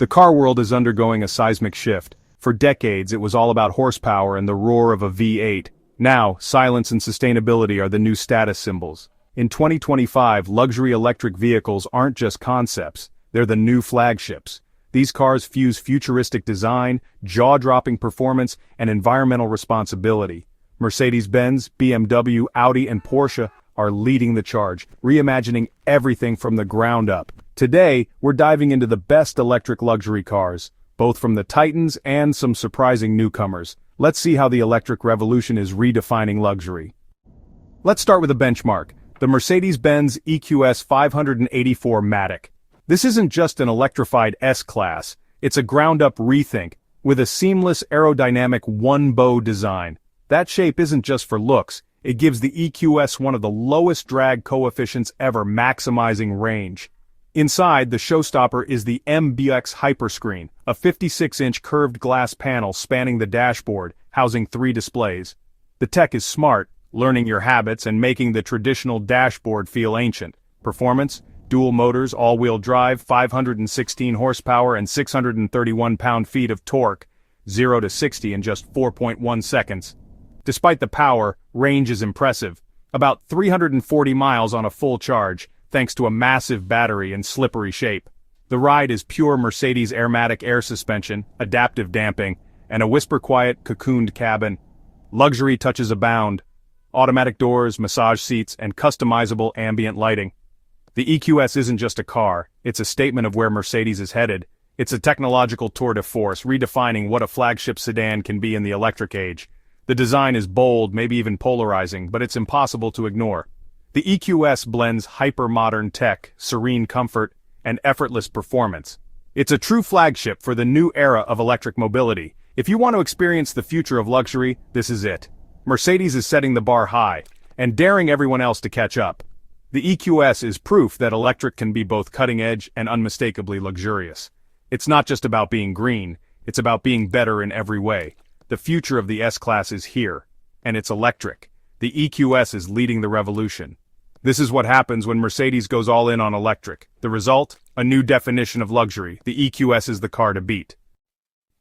The car world is undergoing a seismic shift. For decades, it was all about horsepower and the roar of a V8. Now, silence and sustainability are the new status symbols. In 2025, luxury electric vehicles aren't just concepts, they're the new flagships. These cars fuse futuristic design, jaw-dropping performance, and environmental responsibility. Mercedes-Benz, BMW, Audi, and Porsche are leading the charge, reimagining everything from the ground up. Today, we're diving into the best electric luxury cars, both from the titans and some surprising newcomers. Let's see how the electric revolution is redefining luxury. Let's start with a benchmark, the Mercedes-Benz EQS 584 Matic. This isn't just an electrified S-Class, it's a ground-up rethink, with a seamless aerodynamic one-bow design. That shape isn't just for looks, it gives the EQS one of the lowest drag coefficients ever, maximizing range. Inside, the showstopper is the MBX Hyperscreen, a 56-inch curved glass panel spanning the dashboard, housing 3 displays. The tech is smart, learning your habits and making the traditional dashboard feel ancient. Performance? Dual motors, all-wheel drive, 516 horsepower and 631 pound-feet of torque, 0 to 60 in just 4.1 seconds. Despite the power, range is impressive, about 340 miles on a full charge, thanks to a massive battery and slippery shape. The ride is pure Mercedes Airmatic air suspension, adaptive damping, and a whisper-quiet, cocooned cabin. Luxury touches abound. Automatic doors, massage seats, and customizable ambient lighting. The EQS isn't just a car, it's a statement of where Mercedes is headed. It's a technological tour de force, redefining what a flagship sedan can be in the electric age. The design is bold, maybe even polarizing, but it's impossible to ignore. The EQS blends hyper-modern tech, serene comfort, and effortless performance. It's a true flagship for the new era of electric mobility. If you want to experience the future of luxury, this is it. Mercedes is setting the bar high, and daring everyone else to catch up. The EQS is proof that electric can be both cutting-edge and unmistakably luxurious. It's not just about being green, it's about being better in every way. The future of the S-Class is here, and it's electric. The EQS is leading the revolution. This is what happens when Mercedes goes all in on electric. The result? A new definition of luxury. The EQS is the car to beat.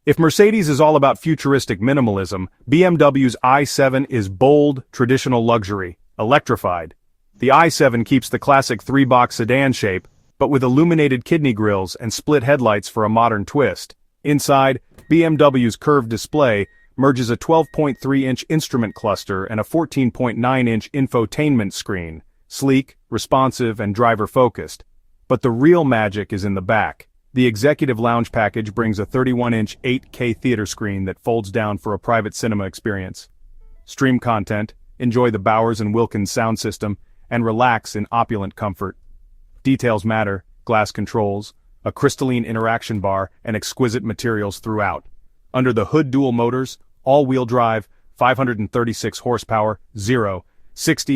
If Mercedes is all about futuristic minimalism, BMW's i7 is bold, traditional luxury, electrified. The i7 keeps the classic 3-box sedan shape, but with illuminated kidney grills and split headlights for a modern twist. Inside, BMW's curved display merges a 12.3-inch instrument cluster and a 14.9-inch infotainment screen, sleek, responsive, and driver-focused. But the real magic is in the back. The executive lounge package brings a 31-inch 8K theater screen that folds down for a private cinema experience. Stream content, enjoy the Bowers & Wilkins sound system, and relax in opulent comfort. Details matter, glass controls, a crystalline interaction bar, and exquisite materials throughout. Under the hood, dual motors, all-wheel drive, 536 horsepower, 0-60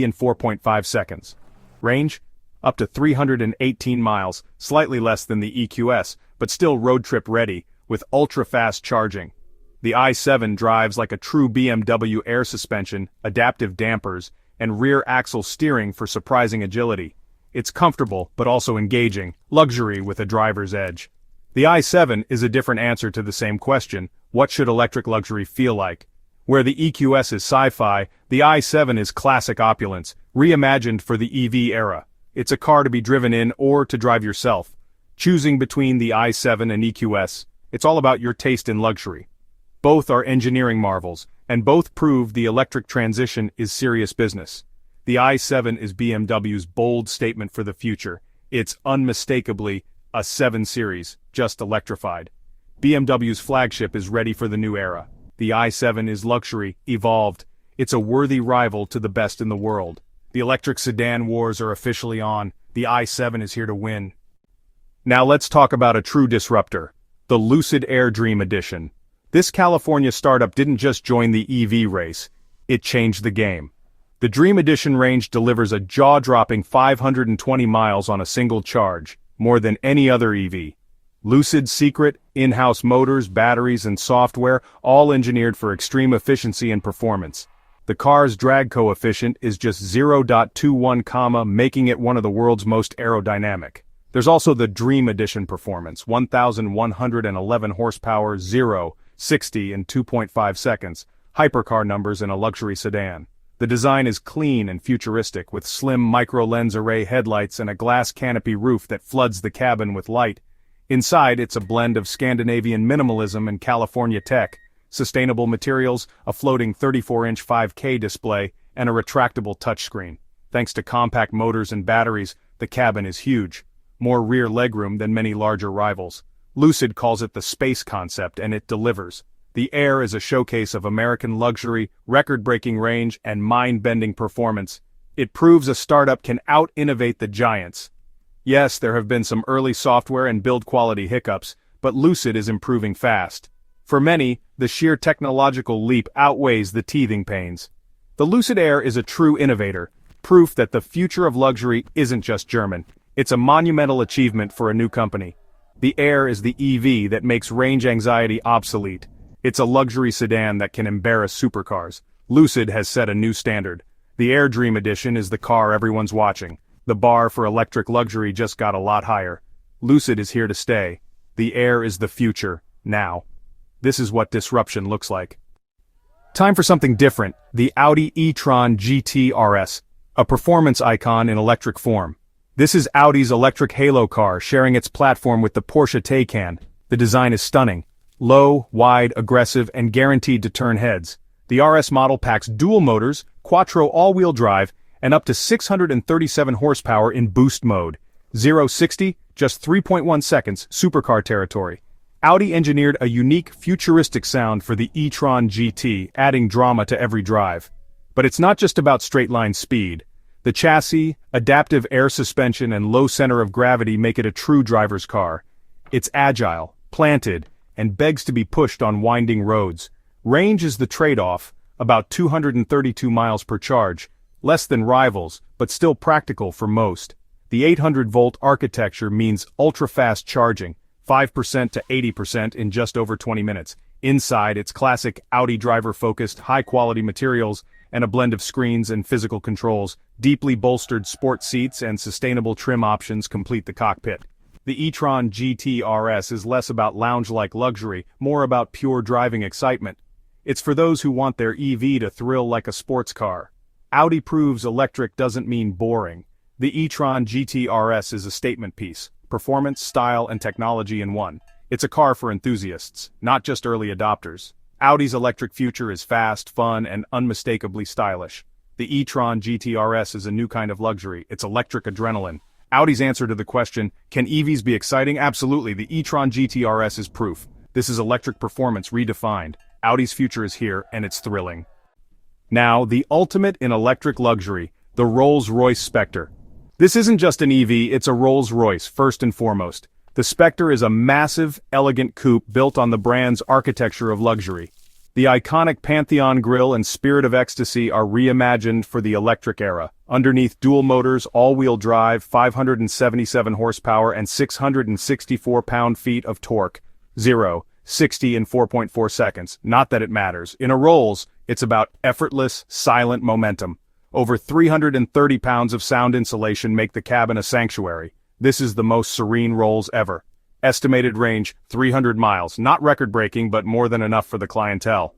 in 4.5 seconds. Range? Up to 318 miles, slightly less than the EQS, but still road trip ready, with ultra-fast charging. The i7 drives like a true BMW air suspension, adaptive dampers, and rear axle steering for surprising agility. It's comfortable, but also engaging, luxury with a driver's edge. The i7 is a different answer to the same question: what should electric luxury feel like? Where the EQS is sci-fi, the i7 is classic opulence, reimagined for the EV era. It's a car to be driven in or to drive yourself. Choosing between the i7 and EQS, it's all about your taste in luxury. Both are engineering marvels, and both prove the electric transition is serious business. The i7 is BMW's bold statement for the future. It's unmistakably a 7 Series, just electrified. BMW's flagship is ready for the new era. The i7 is luxury, evolved. It's a worthy rival to the best in the world. The electric sedan wars are officially on. The i7 is here to win. Now let's talk about a true disruptor, the Lucid Air Dream Edition. This California startup didn't just join the EV race, it changed the game. The Dream Edition range delivers a jaw-dropping 520 miles on a single charge, more than any other EV. Lucid's secret, in-house motors, batteries, and software, all engineered for extreme efficiency and performance. The car's drag coefficient is just 0.21, making it one of the world's most aerodynamic. There's also the Dream Edition performance, 1,111 horsepower, 0-60 in 2.5 seconds, hypercar numbers in a luxury sedan. The design is clean and futuristic, with slim micro-lens array headlights and a glass canopy roof that floods the cabin with light. Inside, it's a blend of Scandinavian minimalism and California tech, sustainable materials, a floating 34-inch 5K display, and a retractable touchscreen. Thanks to compact motors and batteries, the cabin is huge. More rear legroom than many larger rivals. Lucid calls it the space concept, and it delivers. The Air is a showcase of American luxury, record-breaking range, and mind-bending performance. It proves a startup can out-innovate the giants. Yes, there have been some early software and build quality hiccups, but Lucid is improving fast. For many, the sheer technological leap outweighs the teething pains. The Lucid Air is a true innovator, proof that the future of luxury isn't just German. It's a monumental achievement for a new company. The Air is the EV that makes range anxiety obsolete. It's a luxury sedan that can embarrass supercars. Lucid has set a new standard. The Air Dream Edition is the car everyone's watching. The bar for electric luxury just got a lot higher. Lucid is here to stay. The Air is the future, now. This is what disruption looks like. Time for something different, the Audi e-tron GT RS, a performance icon in electric form. This is Audi's electric halo car sharing its platform with the Porsche Taycan. The design is stunning. Low, wide, aggressive, and guaranteed to turn heads. The RS model packs dual motors, quattro all-wheel drive, and up to 637 horsepower in boost mode. 0-60, just 3.1 seconds, supercar territory. Audi engineered a unique, futuristic sound for the e-tron GT, adding drama to every drive. But it's not just about straight-line speed. The chassis, adaptive air suspension, and low center of gravity make it a true driver's car. It's agile, planted, and begs to be pushed on winding roads. Range is the trade-off, about 232 miles per charge, less than rivals, but still practical for most. The 800-volt architecture means ultra-fast charging, 5% to 80% in just over 20 minutes. Inside, it's classic Audi driver-focused, high-quality materials, and a blend of screens and physical controls. Deeply bolstered sport seats and sustainable trim options complete the cockpit. The e-tron GT RS is less about lounge-like luxury, more about pure driving excitement. It's for those who want their EV to thrill like a sports car. Audi proves electric doesn't mean boring. The e-tron GT RS is a statement piece. Performance, style, and technology in one. It's a car for enthusiasts, not just early adopters. Audi's electric future is fast, fun, and unmistakably stylish. The e-tron GT RS is a new kind of luxury. It's electric adrenaline. Audi's answer to the question, can EVs be exciting? Absolutely, the e-tron GT RS is proof. This is electric performance redefined. Audi's future is here, and it's thrilling. Now, the ultimate in electric luxury, the Rolls-Royce Spectre. This isn't just an EV, it's a Rolls-Royce, first and foremost. The Spectre is a massive, elegant coupe built on the brand's architecture of luxury. The iconic Pantheon grille and Spirit of Ecstasy are reimagined for the electric era. Underneath dual motors, all-wheel drive, 577 horsepower and 664 pound-feet of torque. 0-60 in 4.4 seconds. Not that it matters. In a Rolls, it's about effortless, silent momentum. Over 330 pounds of sound insulation make the cabin a sanctuary. This is the most serene Rolls ever. Estimated range, 300 miles. Not record-breaking, but more than enough for the clientele.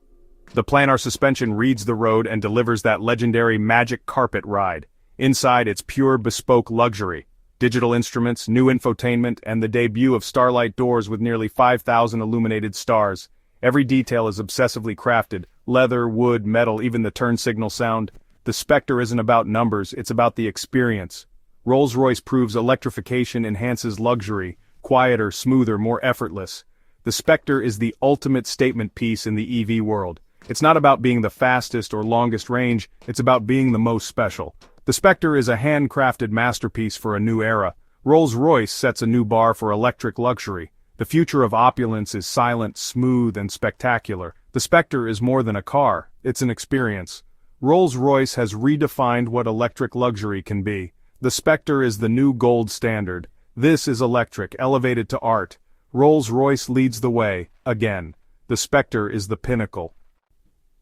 The planar suspension reads the road and delivers that legendary magic carpet ride. Inside, it's pure bespoke luxury. Digital instruments, new infotainment, and the debut of Starlight doors with nearly 5,000 illuminated stars. Every detail is obsessively crafted. Leather, wood, metal, even the turn signal sound. The Spectre isn't about numbers, it's about the experience. Rolls-Royce proves electrification enhances luxury. Quieter, smoother, more effortless. The Spectre is the ultimate statement piece in the EV world. It's not about being the fastest or longest range, it's about being the most special. The Spectre is a handcrafted masterpiece for a new era. Rolls-Royce sets a new bar for electric luxury. The future of opulence is silent, smooth, and spectacular. The Spectre is more than a car, it's an experience. Rolls-Royce has redefined what electric luxury can be. The Spectre is the new gold standard. This is electric, elevated to art. Rolls-Royce leads the way, again. The Spectre is the pinnacle.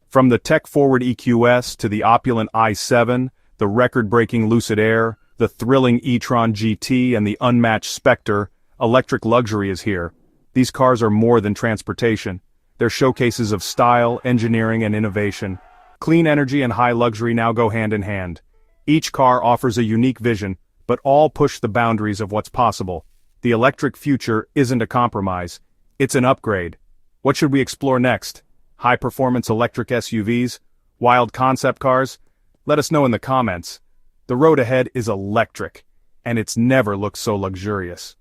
From the tech-forward EQS to the opulent i7, the record-breaking Lucid Air, The thrilling e-tron GT and the unmatched Spectre, electric luxury is here. These cars are more than transportation. They're showcases of style, engineering, and innovation. Clean energy and high luxury now go hand in hand. Each car offers a unique vision, but all push the boundaries of what's possible. The electric future isn't a compromise, it's an upgrade. What should we explore next? High-performance electric SUVs? Wild concept cars? Let us know in the comments. The road ahead is electric, and it's never looked so luxurious.